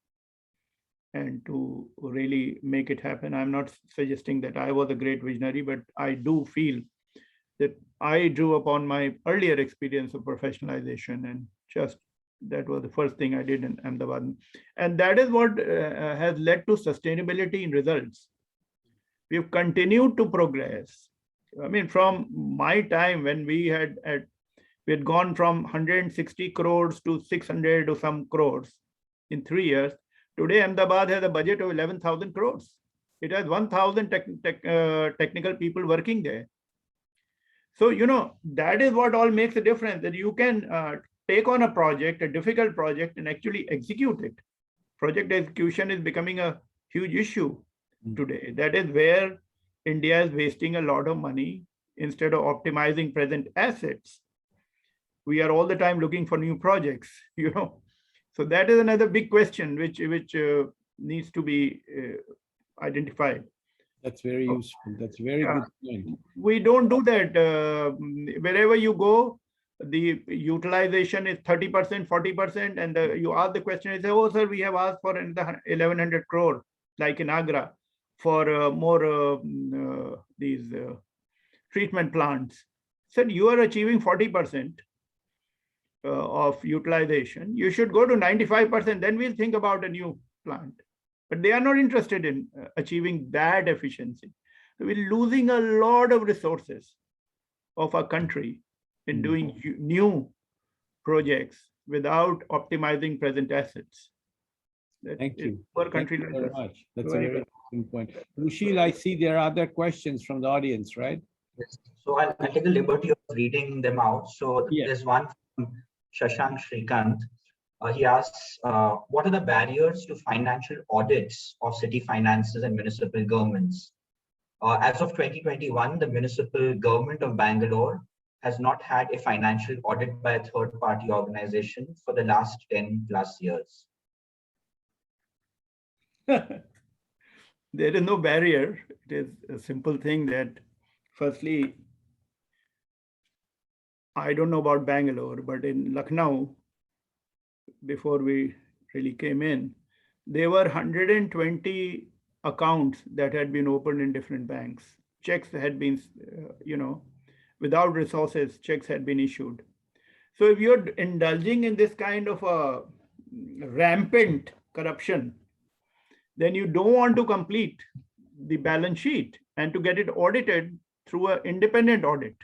and to really make it happen. I'm not suggesting that I was a great visionary, but I do feel that I drew upon my earlier experience of professionalization, and just that was the first thing I did in Ahmedabad. And that is what has led to sustainability in results. We've continued to progress. I mean, from my time when we had gone from 160 crores to 600 or some crores in 3 years. Today, Ahmedabad has a budget of 11,000 crores. It has 1,000 technical people working there. So, that is what all makes a difference, that you can take on a project, a difficult project, and actually execute it. Project execution is becoming a huge issue today. That is where India is wasting a lot of money instead of optimizing present assets. We are all the time looking for new projects, So that is another big question which needs to be identified. That's very useful. That's a very good point. We don't do that. Wherever you go, the utilization is 30%, 40%, and you ask the question, you say, oh, sir, we have asked for 1,100 crore, like in Agra, for more these treatment plants. Said, you are achieving 40% of utilization. You should go to 95%, then we'll think about a new plant. But they are not interested in achieving that efficiency. So we're losing a lot of resources of our country in doing new projects without optimizing present assets. Thank you. For a country Thank you like very us. much. That's a very good point. Rushil, I see there are other questions from the audience, right? Yes. So I'll take the liberty of reading them out. So there's one from Shashank Shrikant. He asks, what are the barriers to financial audits of city finances and municipal governments? As of 2021, the municipal government of Bangalore has not had a financial audit by a third-party organization for the last 10 plus years. There is no barrier. It is a simple thing that, firstly, I don't know about Bangalore, but in Lucknow, before we really came in, there were 120 accounts that had been opened in different banks. Checks had been, without resources, checks had been issued. So if you're indulging in this kind of a rampant corruption, then you don't want to complete the balance sheet and to get it audited through an independent audit.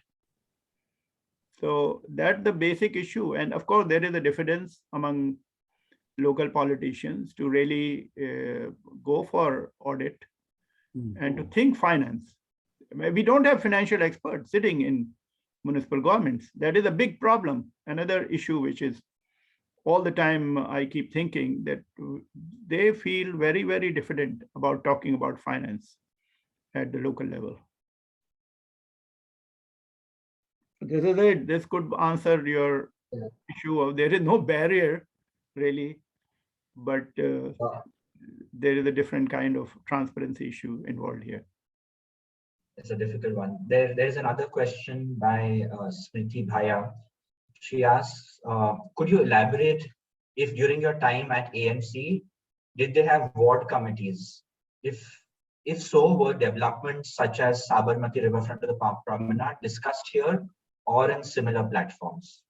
So that's the basic issue. And of course, there is a diffidence among local politicians to really go for audit and to think finance. We don't have financial experts sitting in municipal governments. That is a big problem. Another issue which is all the time I keep thinking that they feel very, very diffident about talking about finance at the local level. This is it. This could answer your issue of there is no barrier really, but there is a different kind of transparency issue involved here. It's a difficult one. There's another question by Smriti Bhaya. She asks, could you elaborate if during your time at AMC, did they have ward committees? If so, were developments such as Sabarmati Riverfront to the Park Promenade discussed here or in similar platforms?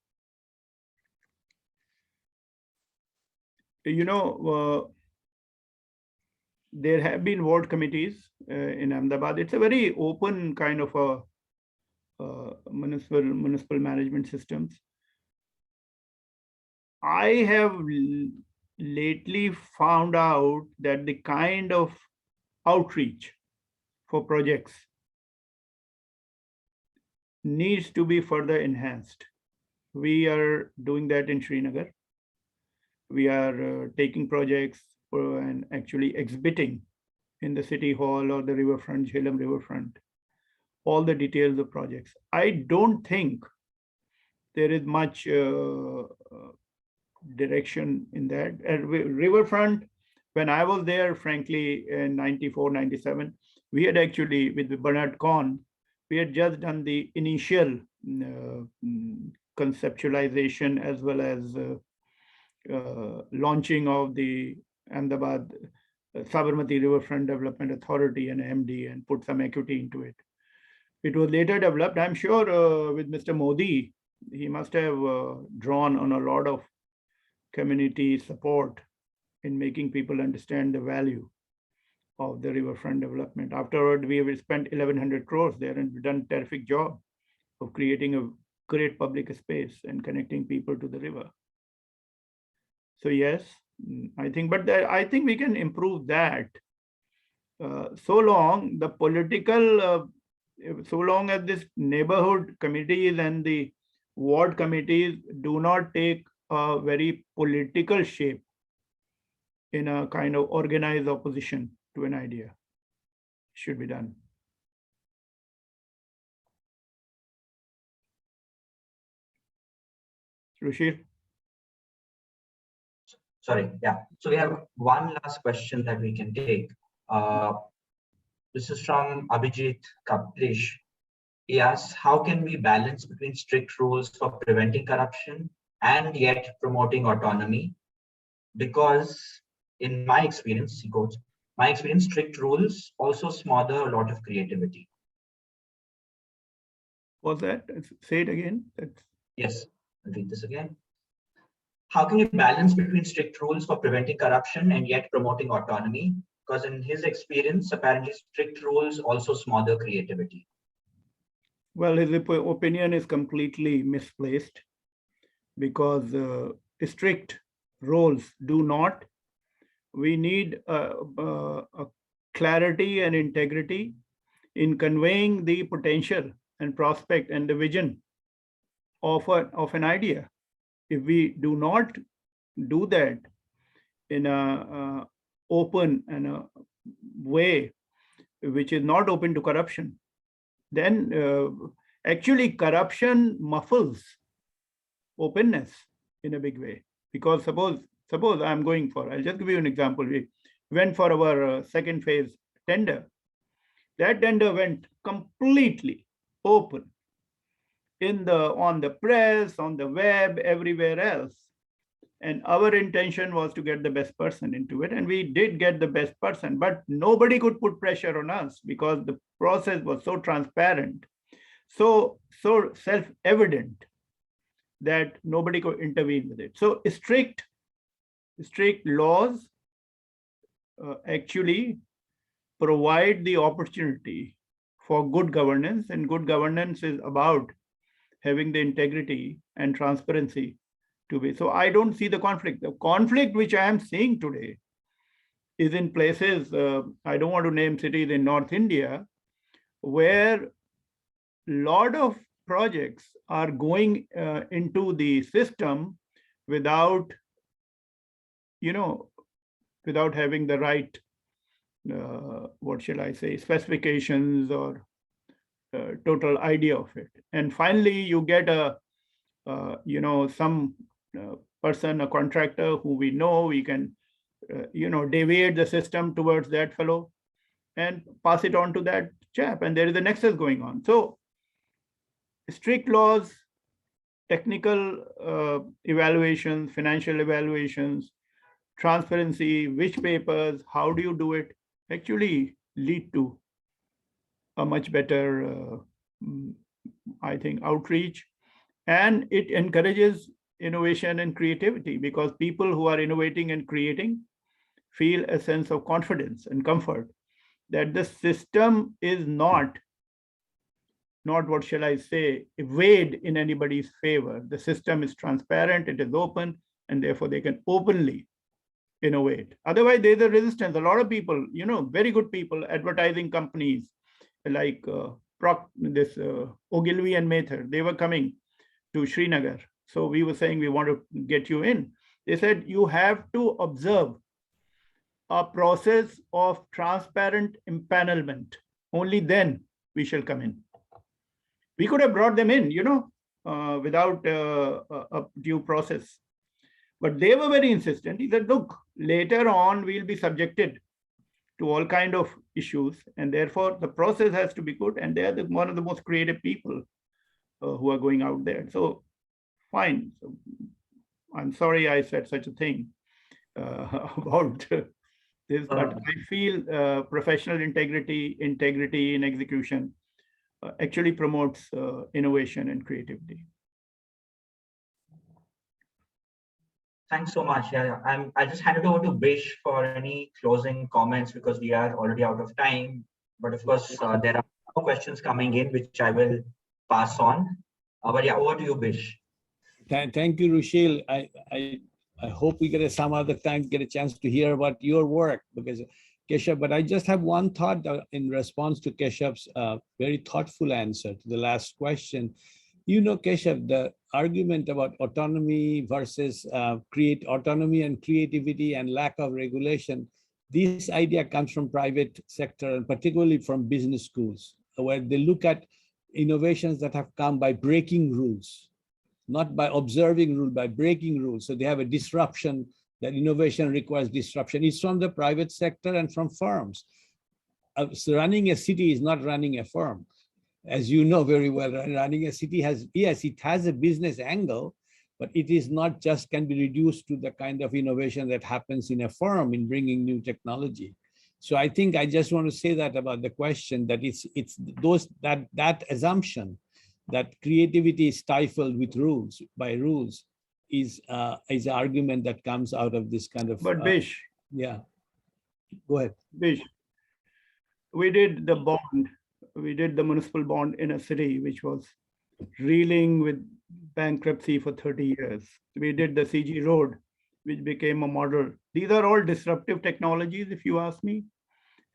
You know, there have been ward committees in Ahmedabad. It's a very open kind of a municipal management systems. I have lately found out that the kind of outreach for projects needs to be further enhanced. We are doing that in Srinagar. We are taking projects and actually exhibiting in the city hall or the riverfront, Jhelum riverfront, all the details of projects. I don't think there is much direction in that. At riverfront, when I was there, frankly, in 94, 97, we had actually, with Bernard Cohn, we had just done the initial conceptualization as well as launching of the Ahmedabad Sabarmati Riverfront Development Authority and MD and put some equity into it. It was later developed, I'm sure, with Mr. Modi, he must have drawn on a lot of community support in making people understand the value of the riverfront development. Afterward, we have spent 1,100 crores there and done a terrific job of creating a great public space and connecting people to the river. So yes, I think, but I think we can improve that. So long the political, so long as this neighborhood committees and the ward committees do not take a very political shape in a kind of organized opposition to an idea, should be done. Rushir? Sorry, yeah. So we have one last question that we can take. This is from Abhijit Kaplish. He asks, how can we balance between strict rules for preventing corruption and yet promoting autonomy? Because in my experience, he quotes, my experience, strict rules also smother a lot of creativity. Was that? Say it again. Yes, I'll read this again. How can you balance between strict rules for preventing corruption and yet promoting autonomy? Because in his experience, apparently strict rules also smother creativity. Well, his opinion is completely misplaced because strict rules do not. We need a clarity and integrity in conveying the potential and prospect and the vision of an idea. If we do not do that in a open and a way which is not open to corruption, then actually corruption muffles openness in a big way. Because suppose I'm going for, I'll just give you an example. We went for our second phase tender. That tender went completely open on the press, on the web, everywhere else. And our intention was to get the best person into it. And we did get the best person, but nobody could put pressure on us because the process was so transparent, so self-evident that nobody could intervene with it. So strict laws actually provide the opportunity for good governance, and good governance is about having the integrity and transparency to be. So I don't see the conflict. The conflict which I am seeing today is in places, I don't want to name cities in North India, where a lot of projects are going into the system without having the right, what shall I say, specifications or total idea of it. And finally, you get some person, a contractor who we know, we can deviate the system towards that fellow and pass it on to that chap. And there is a nexus going on. So strict laws, technical evaluations, financial evaluations, transparency, which papers, how do you do it, actually lead to a much better, I think, outreach. And it encourages innovation and creativity, because people who are innovating and creating feel a sense of confidence and comfort that the system is not what shall I say, weighed in anybody's favor. The system is transparent, it is open, and therefore they can openly innovate. Otherwise, there's a resistance. A lot of people, very good people, advertising companies like Ogilvy and Mather, they were coming to Srinagar. So we were saying, we want to get you in. They said, you have to observe a process of transparent empanelment. Only then we shall come in. We could have brought them in, without a due process. But they were very insistent. He said, look, later on, we'll be subjected to all kinds of issues. And therefore, the process has to be good. And they are one of the most creative people who are going out there. So fine. So, I'm sorry I said such a thing about this, but I feel professional integrity in execution actually promotes innovation and creativity. Thanks so much. Yeah, I'll just hand it over to Bish for any closing comments, because we are already out of time. But of course, there are more questions coming in, which I will pass on. But yeah, over to you, Bish. Thank you, Rushil. I hope we get some other time get a chance to hear about your work, because Keshav, but I just have one thought in response to Keshav's very thoughtful answer to the last question. Keshav, the argument about autonomy versus autonomy and creativity and lack of regulation, this idea comes from private sector and particularly from business schools, where they look at innovations that have come by breaking rules, not by observing rules, by breaking rules. So they have a disruption. That innovation requires disruption. It's from the private sector and from firms. So running a city is not running a firm. As you know very well, running a city it has a business angle, but it is not just can be reduced to the kind of innovation that happens in a firm in bringing new technology. So I think I just want to say that about the question, that it's that assumption that creativity is stifled with rules, by rules, is an argument that comes out of this kind of. But Bish, yeah, go ahead. Bish, we did the bond, we did the municipal bond in a city which was reeling with bankruptcy for 30 years. We did the CG Road, which became a model. These are all disruptive technologies, if you ask me.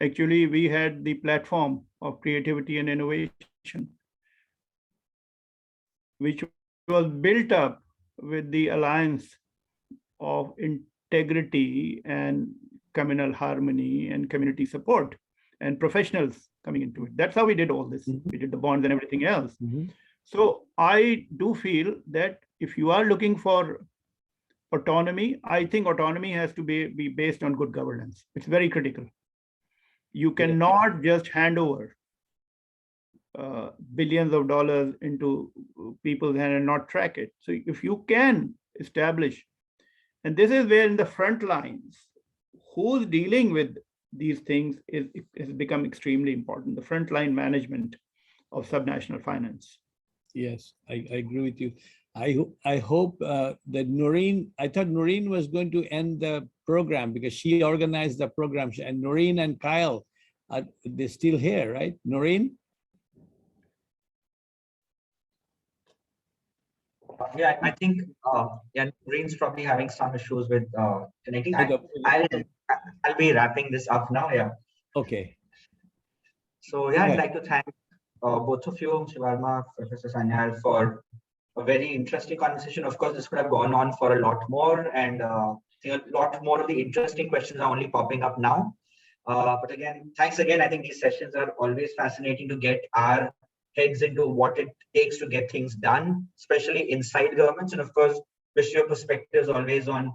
Actually, we had the platform of creativity and innovation, which was built up with the alliance of integrity and communal harmony and community support and professionals coming into it. That's how we did all this. We did the bonds and everything else. So I do feel that if you are looking for autonomy, I think autonomy has to be based on good governance. It's very critical. You cannot just hand over billions of dollars into people's hand and not track it. So if you can establish, and this is where in the front lines, who's dealing with these things has become extremely important. The frontline management of subnational finance. Yes, I agree with you. I hope that Noreen, I thought Noreen was going to end the program because she organized the program, and Noreen and Kyle, they're still here, right? Noreen? Yeah, I think Noreen's probably having some issues with connecting. I'll be wrapping this up now. Yeah. Okay. So yeah, I'd like to thank both of you, Mr. Varma, Professor Sanyal, for a very interesting conversation. Of course, this could have gone on for a lot more, and a lot more of the interesting questions are only popping up now. But again, thanks again. I think these sessions are always fascinating to get our heads into what it takes to get things done, especially inside governments. And of course, wish your perspectives always on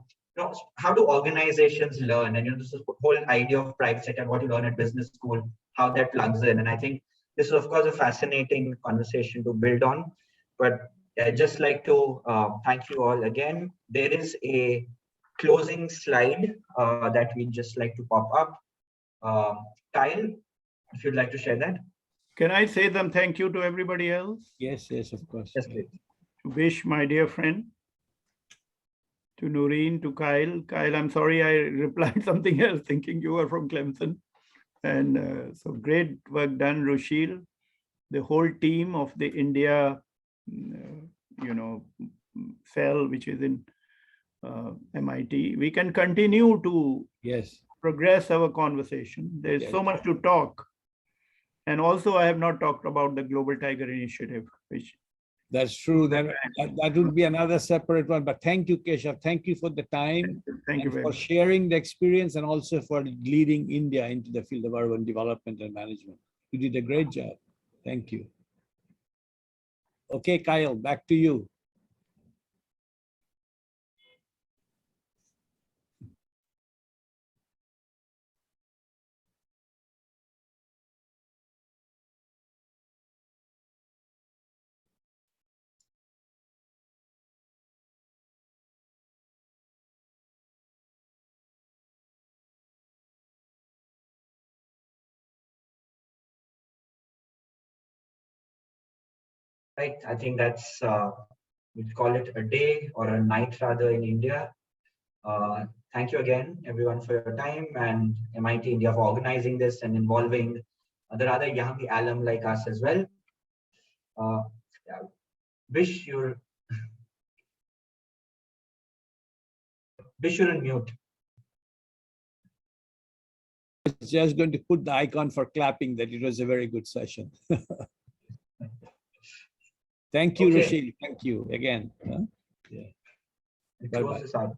how do organizations learn? And this is the whole idea of private sector, what you learn at business school, how that plugs in. And I think this is, of course, a fascinating conversation to build on. But I'd just like to thank you all again. There is a closing slide that we'd just like to pop up. Kyle, if you'd like to share that. Can I say them thank you to everybody else? Yes, yes, of course. Yes, please. Wish, my dear friend, to Noreen, to Kyle. Kyle, I'm sorry I replied something else thinking you were from Clemson. And so great work done, Rushil. The whole team of the India, cell, which is in MIT. We can continue to progress our conversation. There's so much to talk. And also, I have not talked about the Global Tiger Initiative, which that's true. Then that would be another separate one. But thank you, Keshav. Thank you for the time. Thank you very for much. Sharing the experience and also for leading India into the field of urban development and management. You did a great job. Thank you. Okay, Kyle, back to you. Right. I think that's, we'd call it a day or a night rather in India. Thank you again, everyone, for your time, and MIT India for organizing this and involving the rather young alum like us as well. Wish you're on mute. I was just going to put the icon for clapping that it was a very good session. Thank you, Okay. Rashid. Thank you again. Yeah. Close this out.